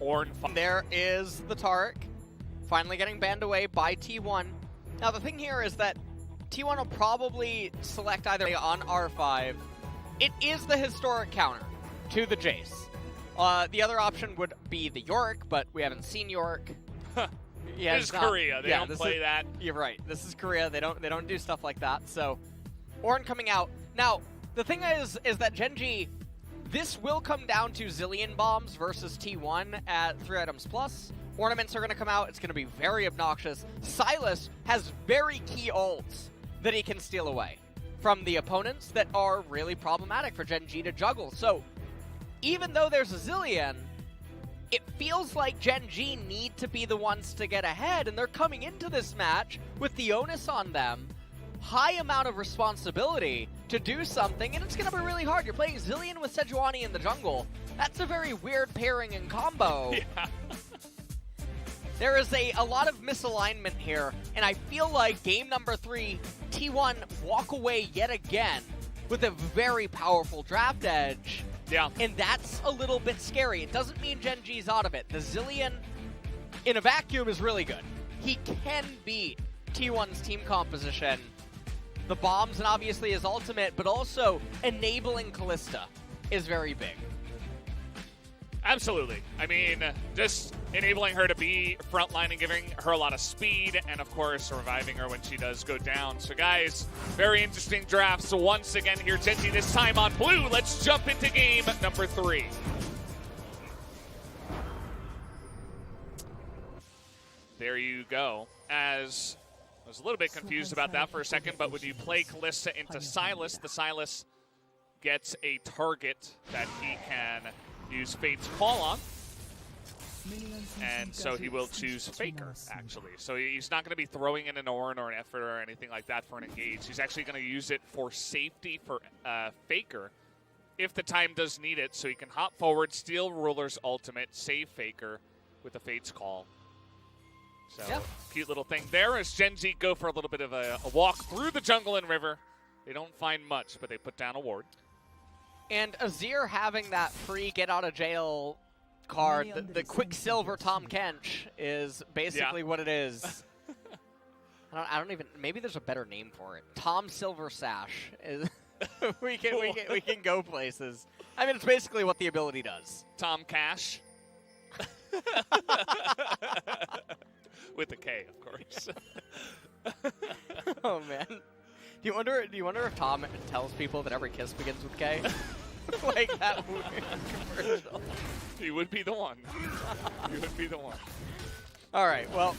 Ornn. There is the Taric, finally getting banned away by T1. Now the thing here is that T1 will probably select either on R5. It is the historic counter to the Jace. The other option would be the Yorick, but we haven't seen Yorick. Yeah, this is Korea. They don't play that. You're right. This is Korea. They don't do stuff like that. So Ornn coming out. Now, the thing is that Gen.G, this will come down to Zillion Bombs versus T1 at 3 items plus. Ornaments are going to come out. It's going to be very obnoxious. Sylas has very key ults that he can steal away from the opponents that are really problematic for Gen.G to juggle. So even though there's a Zillion, it feels like Gen.G need to be the ones to get ahead, and they're coming into this match with the onus on them. High amount of responsibility to do something, and it's going to be really hard. You're playing Zillion with Sejuani in the jungle. That's a very weird pairing and combo. Yeah. There is a lot of misalignment here, and I feel like game number 3, T1 walk away yet again with a very powerful draft edge. Yeah. And that's a little bit scary. It doesn't mean Gen.G's out of it. The Zillion in a vacuum is really good. He can beat T1's team composition. The bombs and obviously his ultimate, but also enabling Kalista is very big. Absolutely. I mean, just enabling her to be frontline and giving her a lot of speed, and of course, reviving her when she does go down. So guys, very interesting draft. So once again here, Gen.G this time on blue. Let's jump into game number 3. There you go. As I was a little bit confused about that for a second, but when you play Kalista into Sylas, the Sylas gets a target that he can use Fate's Call on, and so he will choose Faker, actually. So he's not going to be throwing in an Ornn or an Effort or anything like that for an engage. He's actually going to use it for safety for Faker if the time does need it, so he can hop forward, steal Ruler's ultimate, save Faker with the Fate's Call. So, yeah. Cute little thing there as Gen.G go for a little bit of a walk through the jungle and river. They don't find much, but they put down a ward. And Azir having that free get-out-of-jail card, the Quicksilver Tom Kench, is basically what it is. I don't even, maybe there's a better name for it. Tom Silver Sash. we can go places. I mean, it's basically what the ability does. Tom Cash. With a K, of course. Oh man, do you wonder if Tom tells people that every kiss begins with K? Like that weird commercial. He would be the one. He would be the one. All right, well,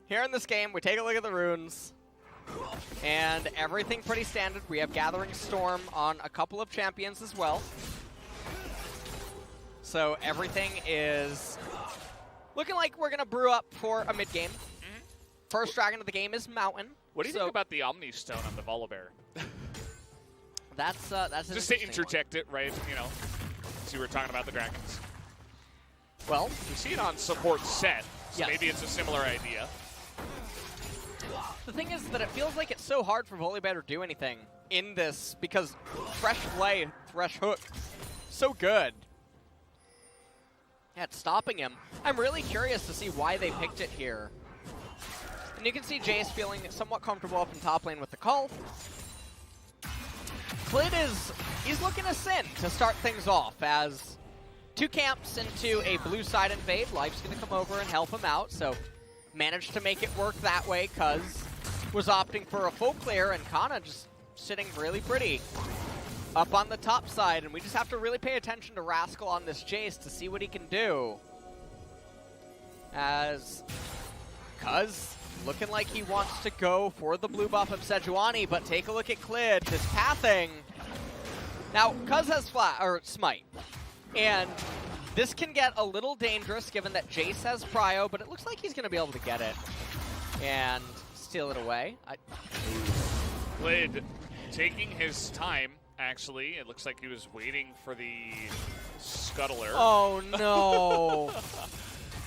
here in this game, we take a look at the runes, and everything pretty standard. We have Gathering Storm on a couple of champions as well, so everything is looking like we're gonna brew up for a mid game. First dragon of the game is Mountain. What do you think about the Omni Stone on the Volibear? That's just to interject it, right? You know, see, we're talking about the dragons. Well, we see it on support set, so yes. Maybe it's a similar idea. The thing is that it feels like it's so hard for Volibear to do anything in this because Fresh Flay, Fresh Hook, so good at stopping him. I'm really curious to see why they picked it here. And you can see Jace feeling somewhat comfortable up in top lane with the call. Klid he's looking to sin to start things off as 2 camps into a blue side invade. Life's going to come over and help him out, so managed to make it work that way. Cuz was opting for a full clear, and Kana just sitting really pretty up on the top side, and we just have to really pay attention to Rascal on this Jace to see what he can do. As Cuz looking like he wants to go for the blue buff of Sejuani, but take a look at Klid, this pathing. Now, Cuz has Smite, and this can get a little dangerous given that Jace has Prio, but it looks like he's going to be able to get it and steal it away. Klid taking his time, actually. It looks like he was waiting for the Scuttler. Oh, no.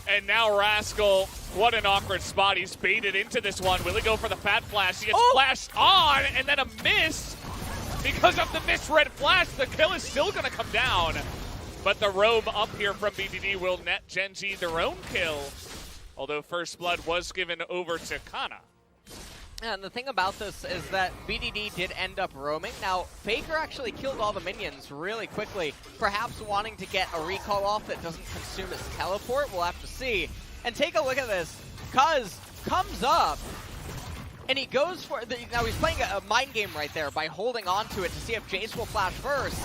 And now Rascal, what an awkward spot. He's baited into this one. Will he go for the Fat Flash? He gets flashed on, and then a miss. Because of the misread flash, the kill is still going to come down. But the roam up here from BDD will net Gen G their own kill, although First Blood was given over to Kana. And the thing about this is that BDD did end up roaming. Now, Faker actually killed all the minions really quickly, perhaps wanting to get a recall off that doesn't consume his teleport. We'll have to see. And take a look at this. Cuz comes up, and he goes for now he's playing a mind game right there by holding on to it to see if Jace will flash first,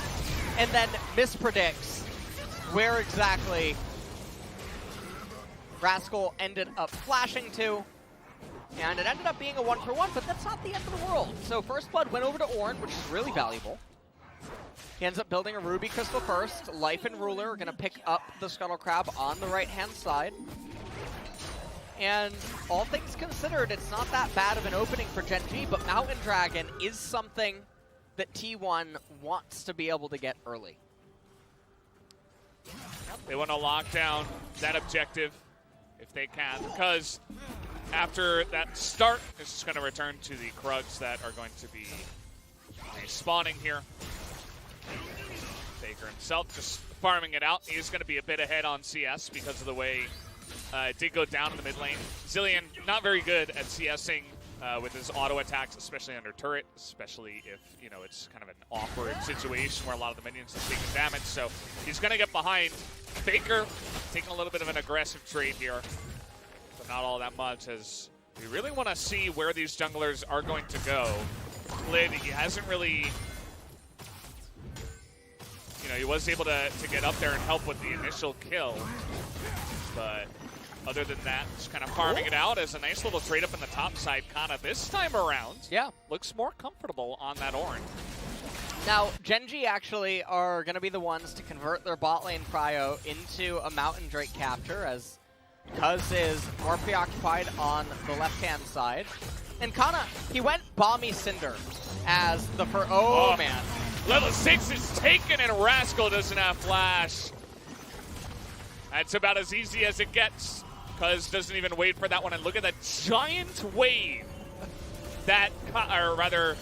and then mispredicts where exactly Rascal ended up flashing to. And it ended up being a 1-for-1, but that's not the end of the world. So First Blood went over to Ornn, which is really valuable. He ends up building a Ruby Crystal first. Life and Ruler are going to pick up the Scuttle Crab on the right-hand side. And all things considered, it's not that bad of an opening for Gen G, but Mountain Dragon is something that T1 wants to be able to get early. They want to lock down that objective if they can, because after that start, it's just going to return to the Krugs that are going to be respawning here. Faker himself just farming it out. He's going to be a bit ahead on CS because of the way it did go down in the mid lane. Zilean, not very good at CSing with his auto attacks, especially under turret, especially if, you know, it's kind of an awkward situation where a lot of the minions are taking damage. So he's going to get behind. Faker taking a little bit of an aggressive trade here, but not all that much, as we really want to see where these junglers are going to go. Lid, he hasn't really, you know, he was able to get up there and help with the initial kill, but other than that, just kind of farming it out as a nice little trade up in the top side. Kana this time around, looks more comfortable on that Ornn. Now, Gen G actually are going to be the ones to convert their bot lane prio into a Mountain Drake capture, as Cuz is more preoccupied on the left-hand side. And Kana, he went Balmy Cinder as the first. Oh, man. Level 6 is taken, and Rascal doesn't have flash. That's about as easy as it gets. Cuz doesn't even wait for that one, and look at that giant wave that, or rather,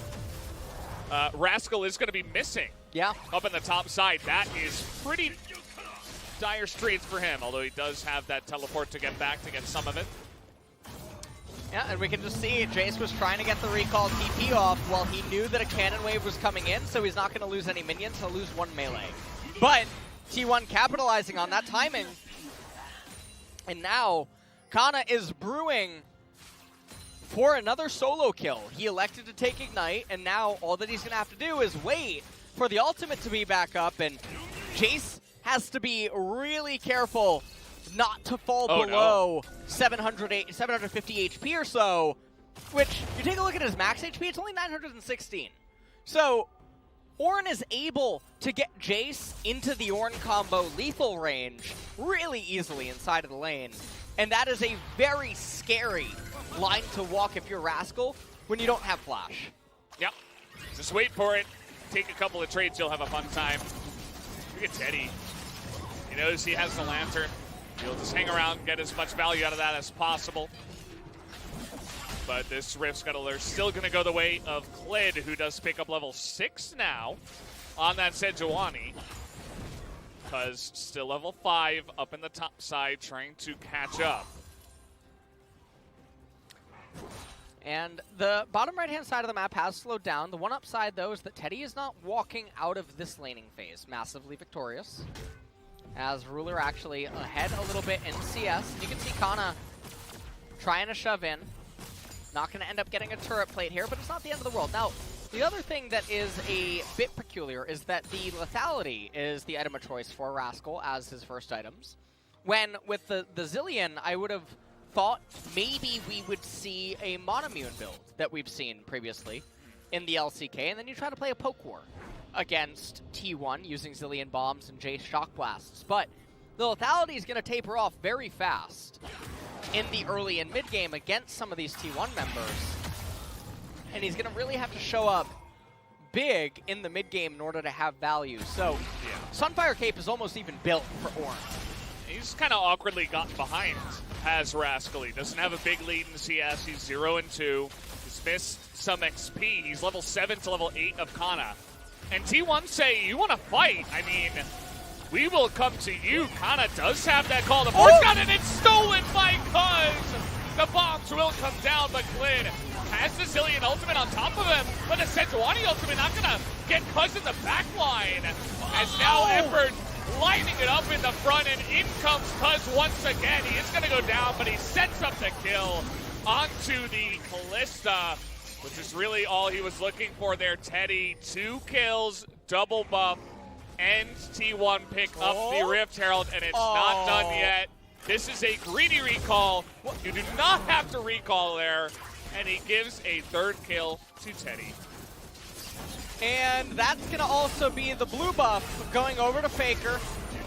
Rascal is going to be missing. Yeah. Up in the top side. That is pretty dire straits for him, although he does have that teleport to get back to get some of it. Yeah, and we can just see Jace was trying to get the recall TP off while he knew that a cannon wave was coming in, so he's not going to lose any minions. He'll lose one melee. But T1 capitalizing on that timing. And now Kana is brewing for another solo kill. He elected to take Ignite, and now all that he's going to have to do is wait for the ultimate to be back up, and Jace has to be really careful not to fall below 750 HP or so, which, you take a look at his max HP, it's only 916. So, Ornn is able to get Jace into the Ornn combo lethal range really easily inside of the lane, and that is a very scary line to walk if you're Rascal when you don't have flash. Yep. Just wait for it. Take a couple of trades, you'll have a fun time. Look at Teddy. He knows he has the lantern. He'll just hang around, get as much value out of that as possible. But this Rift Scuttler's still going to go the way of Klid, who does pick up level 6 now on that Sejuani. Cuz still level 5 up in the top side, trying to catch up. And the bottom right-hand side of the map has slowed down. The one upside, though, is that Teddy is not walking out of this laning phase massively victorious, as Ruler actually ahead a little bit in CS. You can see Kana trying to shove in. Not going to end up getting a turret plate here, but it's not the end of the world. Now, the other thing that is a bit peculiar is that the lethality is the item of choice for Rascal as his first items. When with the Zilean, I would have thought maybe we would see a Monomune build that we've seen previously in the LCK, and then you try to play a poke war against T1 using Zilean bombs and Jace shock blasts. But the lethality is going to taper off very fast in the early and mid game against some of these T1 members, and he's going to really have to show up big in the mid game in order to have value. So Sunfire Cape is almost even built for Ornn. He's kind of awkwardly gotten behind as Rascal. He doesn't have a big lead in CS. He's 0-2. He's missed some XP. He's level 7 to level 8 of Kana. And T1 say, you want to fight? I mean, We will come to you. Kana does have that call. The board's got it. It's stolen by Cuz. The bombs will come down, but Clid has the Zilean ultimate on top of him. But the Sejuani ultimate not going to get Cuz in the back line. As now Effort lining it up in the front, and in comes Cuz once again. He is going to go down, but he sets up the kill onto the Kalista, which is really all he was looking for there. Teddy, 2 kills, double buff, and T1 pick up the Rift Herald, and it's not done yet. This is a greedy recall. You do not have to recall there, and he gives a 3rd kill to Teddy. And that's going to also be the blue buff going over to Faker,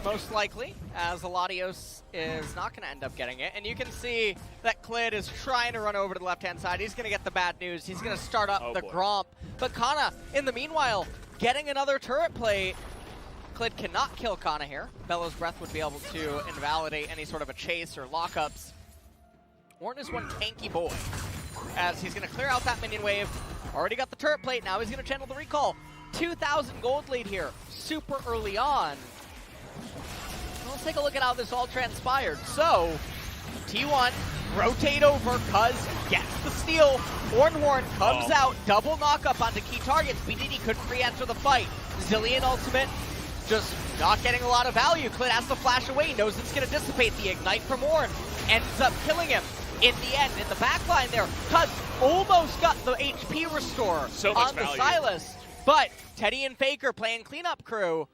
most likely, as Aladios is not going to end up getting it. And you can see that Clid is trying to run over to the left-hand side. He's going to get the bad news. He's going to start up the Gromp. But Kana, in the meanwhile, getting another turret play. Clid cannot kill Kana here. Bellows Breath would be able to invalidate any sort of a chase or lockups. Ornn is one tanky boy, as he's going to clear out that minion wave. Already got the turret plate, now he's going to channel the recall. 2,000 gold lead here, super early on. Let's take a look at how this all transpired. So, T1, rotate over, Cuz gets the steal. Ornhorn comes out, double knockup onto key targets. BDD couldn't re-enter the fight. Zilean ultimate, just not getting a lot of value. Clid has to flash away, knows it's going to dissipate. The ignite from Ornn ends up killing him. In the end, in the back line there, Cuz almost got the HP restore on the Silas. But Teddy and Faker playing cleanup crew.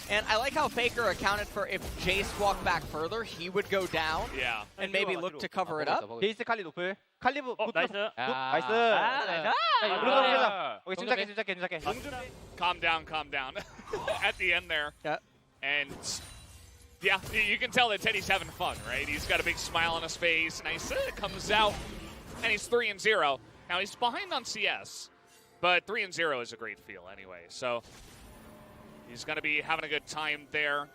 And I like how Faker accounted for if Jace walked back further, he would go down. Yeah. And maybe look to cover it up. 제이스 칼리 노플. 칼리브 나이스. 나이스. 오케이 침착해. Calm down. At the end there. Yeah. And yeah, you can tell that Teddy's having fun, right? He's got a big smile on his face, and comes out, and he's 3-0. Now he's behind on CS, but 3-0 is a great feel anyway. So he's going to be having a good time there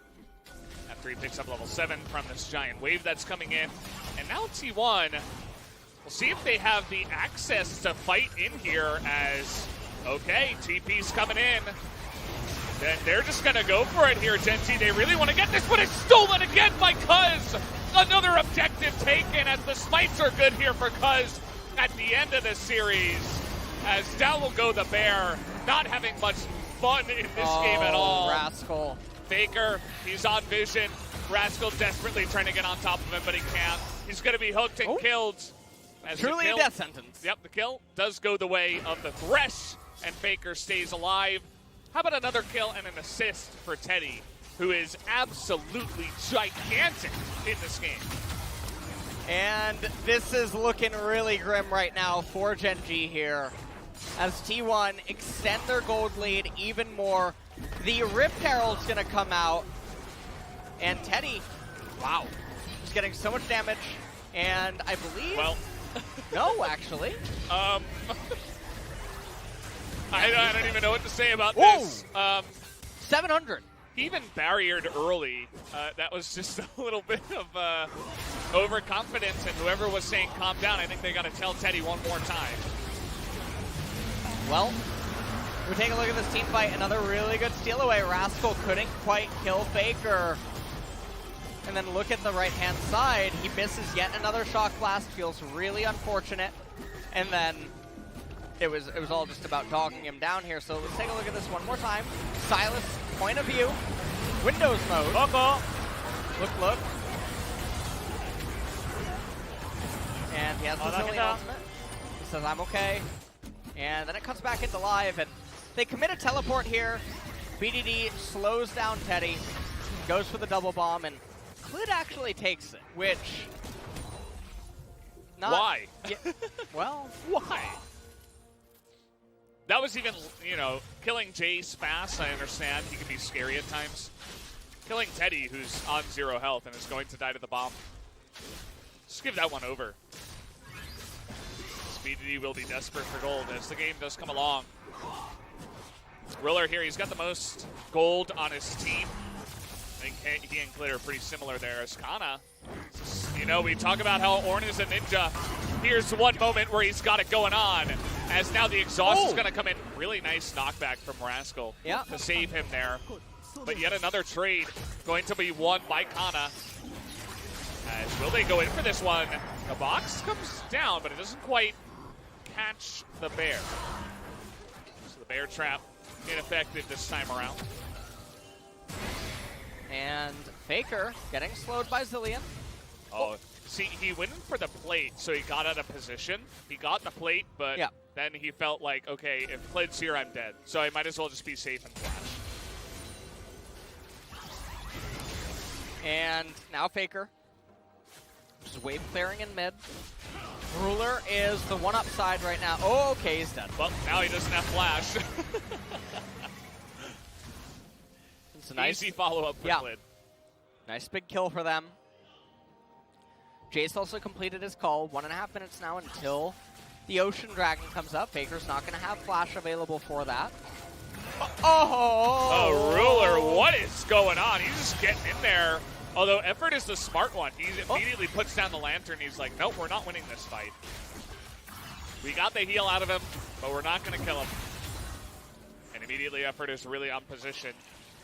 after he picks up level 7 from this giant wave that's coming in. And now T1, we'll see if they have the access to fight in here as, okay, TP's coming in. Then they're just going to go for it here, Genji. They really want to get this, but it's stolen again by Cuz. Another objective taken as the smites are good here for Cuz at the end of the series. As down will go the Bear, not having much fun in this game at all. Rascal. Faker, he's on vision. Rascal desperately trying to get on top of him, but he can't. He's going to be hooked and killed. As Truly a death sentence. Yep, the kill does go the way of the Thresh, and Faker stays alive. How about another kill and an assist for Teddy, who is absolutely gigantic in this game? And this is looking really grim right now for Genji here, as T1 extend their gold lead even more. The Rift Herald's going to come out, and Teddy, wow, he's getting so much damage, and I believe... Well... no, actually. I don't even know what to say about this. 700. He even barriered early. That was just a little bit of overconfidence, and whoever was saying calm down, I think they got to tell Teddy one more time. Well, we take a look at this team fight. Another really good steal away. Rascal couldn't quite kill Faker. And then look at the right-hand side. He misses yet another shock blast. Feels really unfortunate. And then it was all just about dogging him down here. So let's take a look at this one more time. Silas, point of view. Windows mode. Look. And he has the Zilean ultimate. He says, I'm okay. And then it comes back into live, and they commit a teleport here. BDD slows down Teddy, goes for the double bomb, and Clid actually takes it, which... Why? Yeah, well... Why? That was even, killing Jace fast, I understand. He can be scary at times. Killing Teddy, who's on 0 health and is going to die to the bomb. Just give that one over. BDD will be desperate for gold as the game does come along. Riller here, he's got the most gold on his team. I think he and Clid are pretty similar there. As Kana, we talk about how Ornn is a ninja. Here's one moment where he's got it going on. As now the exhaust is going to come in. Really nice knockback from Rascal to save him there. But yet another trade going to be won by Kana. As will they go in for this one? The box comes down, but it doesn't quite catch the bear. So the bear trap ineffective this time around. And Faker getting slowed by Zilean. Oh, see, he went in for the plate, so he got out of position. He got the plate, but then he felt like, okay, if Klid's here, I'm dead. So I might as well just be safe and flash. And now Faker. Just wave clearing in mid. Ruler is the one upside right now. Oh, okay, he's dead. Well, now he doesn't have flash. It's a nice easy follow-up for Klid. Nice big kill for them. Jace also completed his call. 1.5 minutes now until the Ocean Dragon comes up. Faker's not going to have flash available for that. Oh, Ruler, what is going on? He's just getting in there. Although Effort is the smart one. He immediately puts down the lantern. He's like, nope, we're not winning this fight. We got the heal out of him, but we're not going to kill him. And immediately Effort is really on position.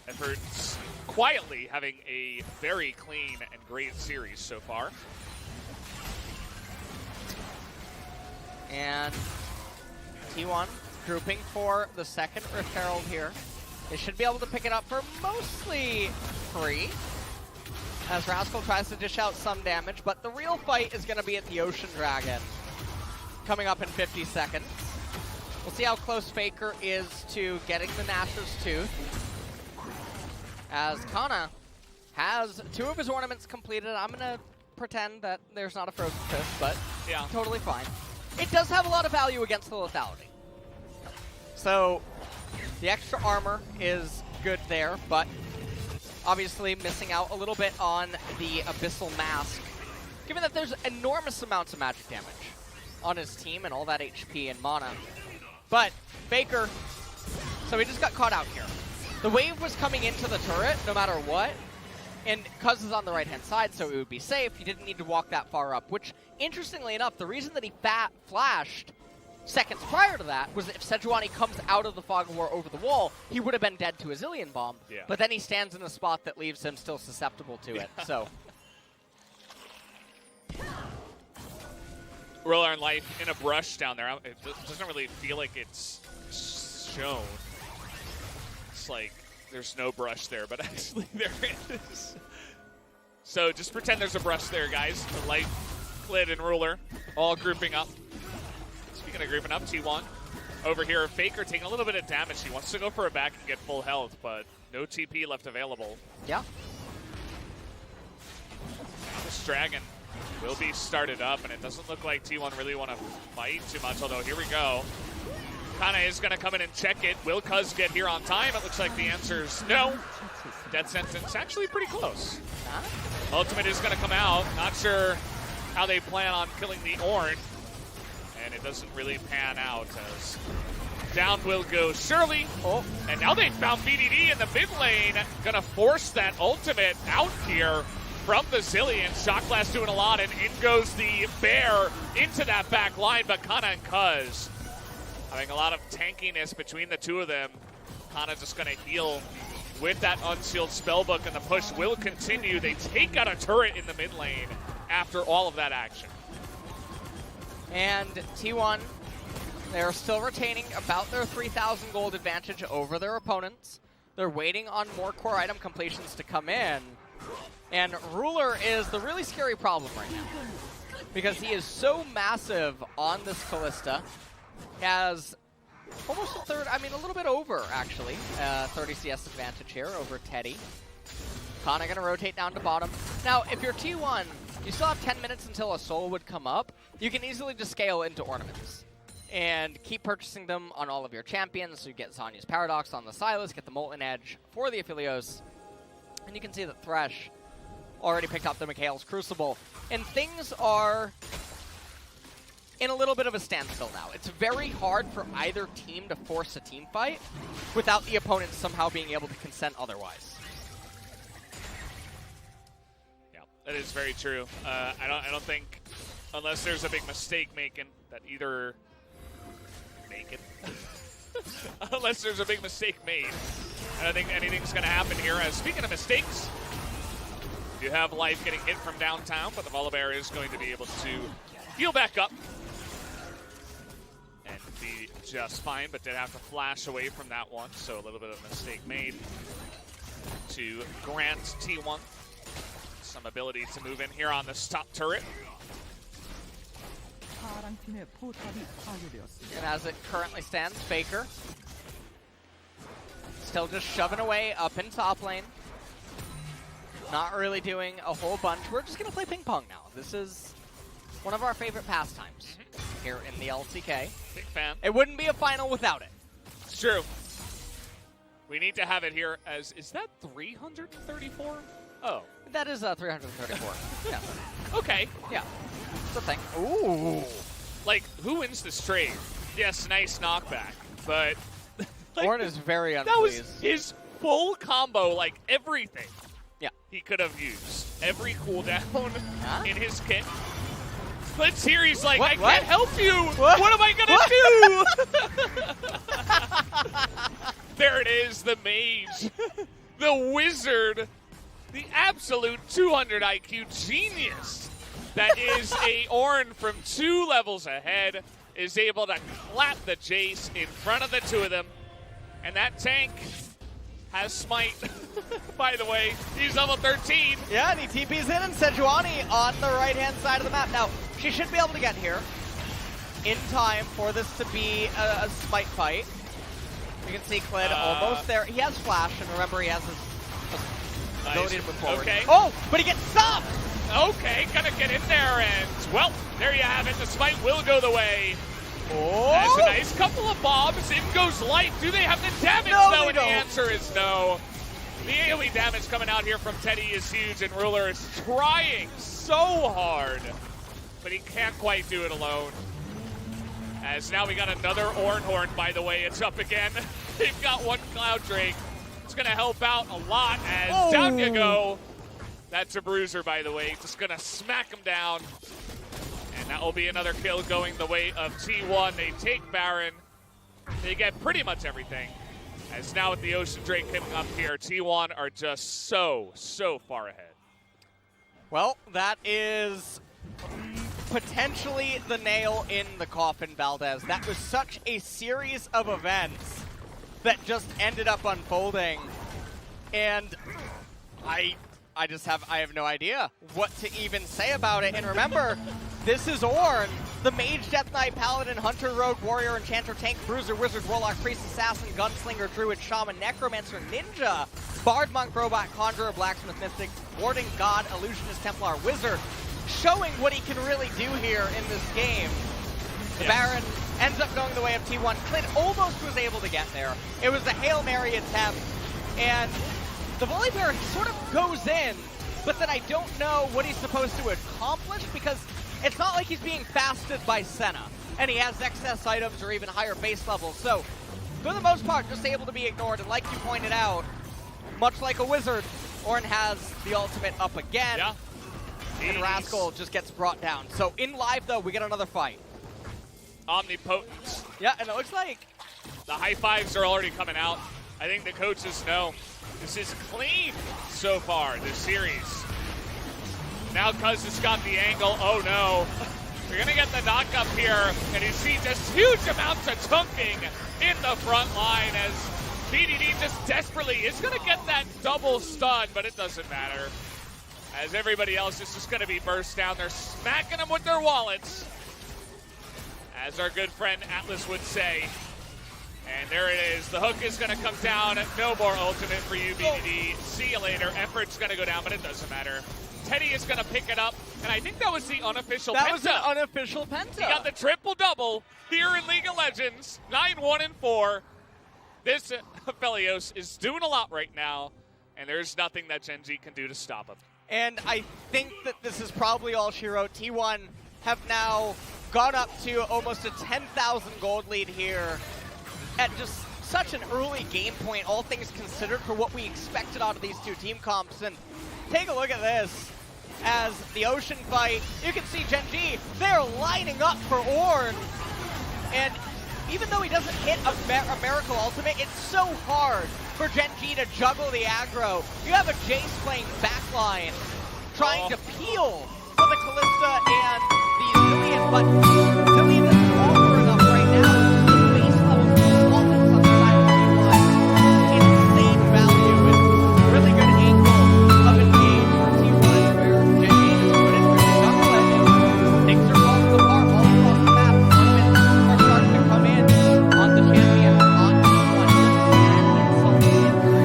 Effort's quietly having a very clean and great series so far. And T1 grouping for the second Rift Herald here. They should be able to pick it up for mostly free, as Rascal tries to dish out some damage, but the real fight is going to be at the Ocean Dragon, coming up in 50 seconds. We'll see how close Faker is to getting the Gnasher's Tooth, as Kana has 2 of his ornaments completed. I'm going to pretend that there's not a Frozen Fist, but totally fine. It does have a lot of value against the lethality. So the extra armor is good there, but obviously missing out a little bit on the Abyssal Mask, given that there's enormous amounts of magic damage on his team and all that HP and mana. But Faker, so he just got caught out here. The wave was coming into the turret no matter what, and Cuz is on the right-hand side, so it would be safe. He didn't need to walk that far up, which, interestingly enough, the reason that he flashed seconds prior to that was that if Sejuani comes out of the Fog of War over the wall, he would have been dead to a Zilean Bomb. Yeah. But then he stands in a spot that leaves him still susceptible to it. So Ruler in life in a brush down there. It doesn't really feel like it's shown. It's like there's no brush there, but actually there is. So just pretend there's a brush there, guys. The light, Klid, and Ruler all grouping up. Speaking of grouping up, T1 over here. Faker taking a little bit of damage. He wants to go for a back and get full health, but no TP left available. yeah. This Dragon will be started up, and it doesn't look like T1 really want to fight too much, although here we go. Kana is going to come in and check it. Will Cuz get here on time? It looks like the answer's no. Death sentence actually pretty close. Ultimate is going to come out. Not sure how they plan on killing the Ornn. And it doesn't really pan out as down will go Shirley. And now they found BDD in the mid lane. Gonna force that ultimate out here from the Zilean. Shock Blast doing a lot, and in goes the bear into that back line. But Kana and Cuz having a lot of tankiness between the two of them. Kana just gonna heal with that unsealed spellbook, and the push will continue. They take out a turret in the mid lane after all of that action. And T1, they're still retaining about their 3,000 gold advantage over their opponents. They're waiting on more core item completions to come in. And Ruler is the really scary problem right now, because he is so massive on this Kalista. He has almost a third, I mean a little bit over actually, 30 CS advantage here over Teddy. Kana gonna rotate down to bottom. Now, if you're T1, you still have 10 minutes until a soul would come up. You can easily just scale into ornaments and keep purchasing them on all of your champions. So you get Zhonya's Paradox on the Sylas, get the Molten Edge for the Aphelios. And you can see that Thresh already picked up the Mikhail's Crucible. And things are in a little bit of a standstill now. It's very hard for either team to force a team fight without the opponent somehow being able to consent otherwise. That is very true. I don't think, unless there's a big mistake making, that either unless there's a big mistake made, I don't think anything's going to happen here. Speaking of mistakes, you have Life getting hit from downtown, but the Volibear is going to be able to heal back up and be just fine, but did have to flash away from that one, so a little bit of a mistake made to grant T1 some ability to move in here on this top turret. And as it currently stands, Faker still just shoving away up in top lane. Not really doing a whole bunch. We're just going to play ping pong now. This is one of our favorite pastimes here in the LCK. Big fan. It wouldn't be a final without it. It's true. We need to have it here as, is that 334? Oh. That is 334. Yeah. Okay. Yeah. It's a thing. Ooh. Like, who wins this trade? Yes, nice knockback, but... like, Ornn is very unpleased. That was his full combo, like everything. Yeah. He could have used. Every cooldown in his kit. Let's hear he's like, I can't help you! What am I gonna do? There it is, the mage. The wizard. The absolute 200 IQ genius that is a Ornn from 2 levels ahead, is able to clap the Jace in front of the two of them. And that tank has Smite, by the way. He's level 13. Yeah, and he TP's in, and Sejuani on the right-hand side of the map. Now, she should be able to get here in time for this to be a Smite fight. You can see Klid almost there. He has Flash, and remember he has his ability to move forward. Okay. Oh, but he gets stopped! Okay, gonna get in there, and, well, there you have it. The Smite will go the way. Oh! That's a nice couple of bombs. In goes Light. Do they have the damage, though? And the answer is no. The AoE damage coming out here from Teddy is huge, and Ruler is trying so hard, but he can't quite do it alone. As now we got another Ornhorn, by the way. It's up again. They've got one Cloud Drake. It's going to help out a lot as down you go. That's a bruiser, by the way. Just going to smack him down. And that will be another kill going the way of T1. They take Baron. They get pretty much everything. As now with the Ocean Drake coming up here, T1 are just so far ahead. Well, that is potentially the nail in the coffin, Valdez. That was such a series of events that just ended up unfolding. And I have no idea what to even say about it. And remember, this is Ornn, the Mage, Death Knight, Paladin, Hunter, Rogue, Warrior, Enchanter, Tank, Bruiser, Wizard, Warlock, Priest, Assassin, Gunslinger, Druid, Shaman, Necromancer, Ninja, Bard, Monk, Robot, Conjurer, Blacksmith, Mystic, Warding, God, Illusionist, Templar, Wizard, showing what he can really do here in this game. The Baron ends up going the way of T1. Klid almost was able to get there. It was a Hail Mary attempt, and the Volibear sort of goes in, but then I don't know what he's supposed to accomplish, because it's not like he's being fasted by Senna, and he has excess items or even higher base levels. So, for the most part, just able to be ignored, and like you pointed out, much like a wizard, Ornn has the ultimate up again, and Rascal just gets brought down. So, in live, though, we get another fight. Omnipotent. Yeah, and it looks like the high fives are already coming out. I think the coaches know this is clean so far, this series. Now Cuz has got the angle. Oh no. We're going to get the knock up here, and you see just huge amounts of chunking in the front line as BDD just desperately is going to get that double stun, but it doesn't matter. As everybody else is just going to be burst down. They're smacking them with their wallets, as our good friend Atlas would say. And there it is. The hook is going to come down. No more ultimate for you, BDD. See you later. Effort's going to go down, but it doesn't matter. Teddy is going to pick it up, and I think that was the unofficial penta. That was an unofficial penta. He got the triple-double here in League of Legends. 9-1-4. This Aphelios is doing a lot right now, and there's nothing that Gen G can do to stop him. And I think that this is probably all she wrote. T1 have now gone up to almost a 10,000 gold lead here at just such an early game point, all things considered, for what we expected out of these two team comps. And take a look at this. As the Ocean fight, you can see Gen G, they're lining up for Ornn. And even though he doesn't hit a Miracle Ultimate, it's so hard for Gen G to juggle the aggro. You have a Jace playing backline, trying to peel for the Kalista and the Zillion, but Zillion isn't over enough right now. The base level performance on the side of T1. Insane value with really good angle of engage for T1, where Gen G just put it through the jungle edge. Things are falling apart all across the map. Tournaments are starting to come in on the champion, on T1. Just 10 insult to injury.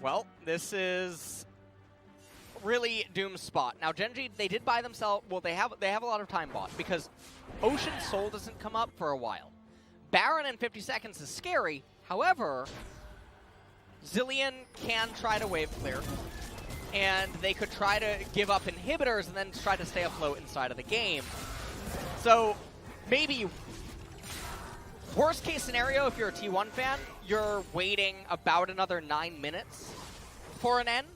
Well, this is really Doom's spot. Now, Gen G, they did buy themselves. Well, they have a lot of time bought because Ocean Soul doesn't come up for a while. Baron in 50 seconds is scary. However, Zillion can try to wave clear, and they could try to give up inhibitors and then try to stay afloat inside of the game. So maybe worst case scenario, if you're a T1 fan, you're waiting about another 9 minutes for an end.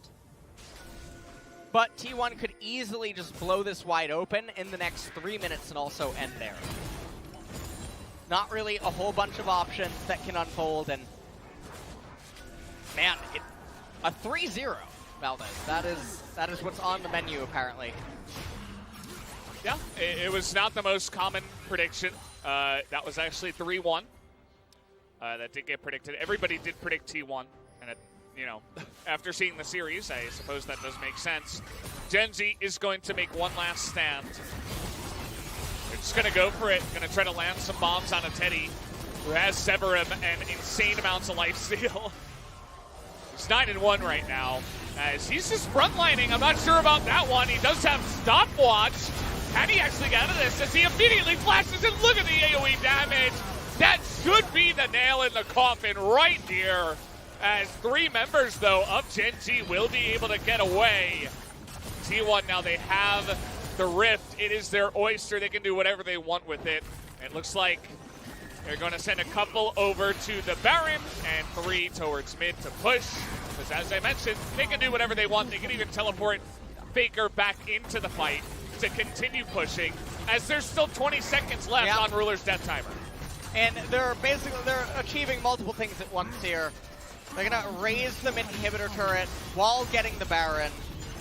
But T1 could easily just blow this wide open in the next 3 minutes and also end there. Not really a whole bunch of options that can unfold, and man, a 3-0, Valdez. That is what's on the menu apparently. Yeah, it was not the most common prediction. That was actually 3-1. That did get predicted. Everybody did predict T1, and it, after seeing the series, I suppose that does make sense. Gen Z is going to make one last stand. They're just going to go for it. Going to try to land some bombs on a Teddy, who has Severum and insane amounts of lifesteal. He's 9-1 right now, as he's just frontlining. I'm not sure about that one. He does have stopwatch. Can he actually get out of this as he immediately flashes, and look at the AoE damage. That should be the nail in the coffin right here, as 3 members, though, of Gen G will be able to get away. T1 now, they have the Rift. It is their oyster. They can do whatever they want with it. It looks like they're going to send a couple over to the Baron and 3 towards mid to push. Because as I mentioned, they can do whatever they want. They can even teleport Faker back into the fight to continue pushing, as there's still 20 seconds left on Ruler's death timer. And they're achieving multiple things at once here. They're gonna raise the mid-inhibitor turret while getting the Baron.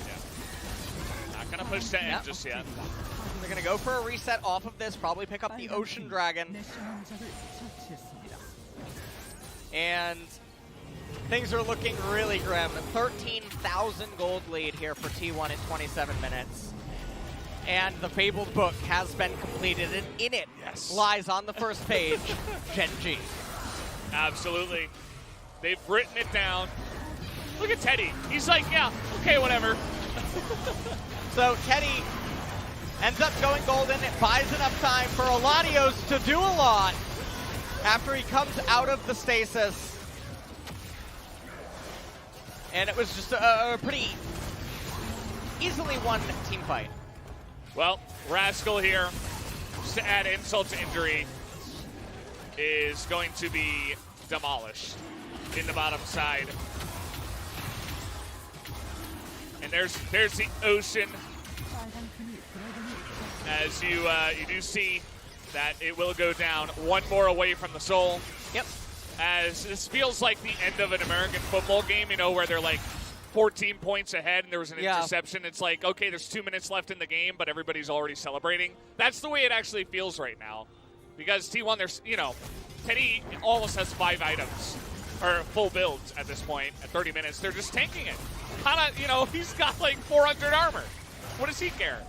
Yeah. Not gonna push to end just yet. They're gonna go for a reset off of this, probably pick up the Ocean Dragon. And things are looking really grim. 13,000 gold lead here for T1 in 27 minutes. And the Fabled book has been completed, and in it lies on the first page, Gen G. Absolutely. They've written it down. Look at Teddy. He's like, yeah, okay, whatever. So Teddy ends up going golden. It buys enough time for Oladios to do a lot after he comes out of the stasis. And it was just a pretty easily won team fight. Well, Rascal here, just to add insult to injury, is going to be demolished in the bottom side. And there's the Ocean. As you do see that it will go down. One more away from the soul. Yep. as this feels like the end of an American football game, you know, where they're like 14 points ahead and there was an interception. It's like, okay, there's 2 minutes left in the game, but everybody's already celebrating. That's the way it actually feels right now. Because T1, there's, you know, Teddy almost has 5 items, or full builds at this point at 30 minutes. They're just tanking it. Kinda, you know, he's got like 400 armor. What does he care?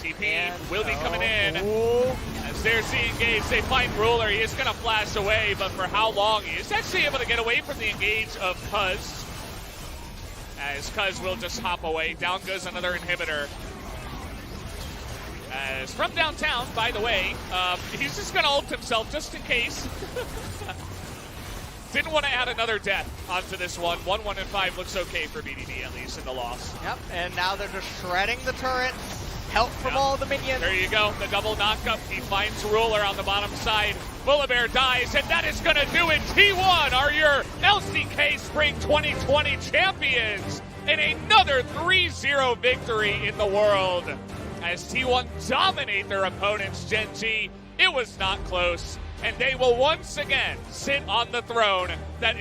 TP will be coming in. As there's the engage, they find Ruler. He is going to flash away, but for how long? He is actually able to get away from the engage of Cuz. As Cuz will just hop away. Down goes another inhibitor. As from downtown, by the way, he's just going to ult himself just in case. Didn't want to add another death onto this one. 1-1-5 looks okay for BDD, at least in the loss. Yep, and now they're just shredding the turret. Help from all the minions. There you go, the double knockup. He finds Ruler on the bottom side. Bullabear dies, and that is going to do it. T1 are your LCK Spring 2020 champions in another 3-0 victory in the world. As T1 dominate their opponents, Gen G, it was not close. And they will once again sit on the throne that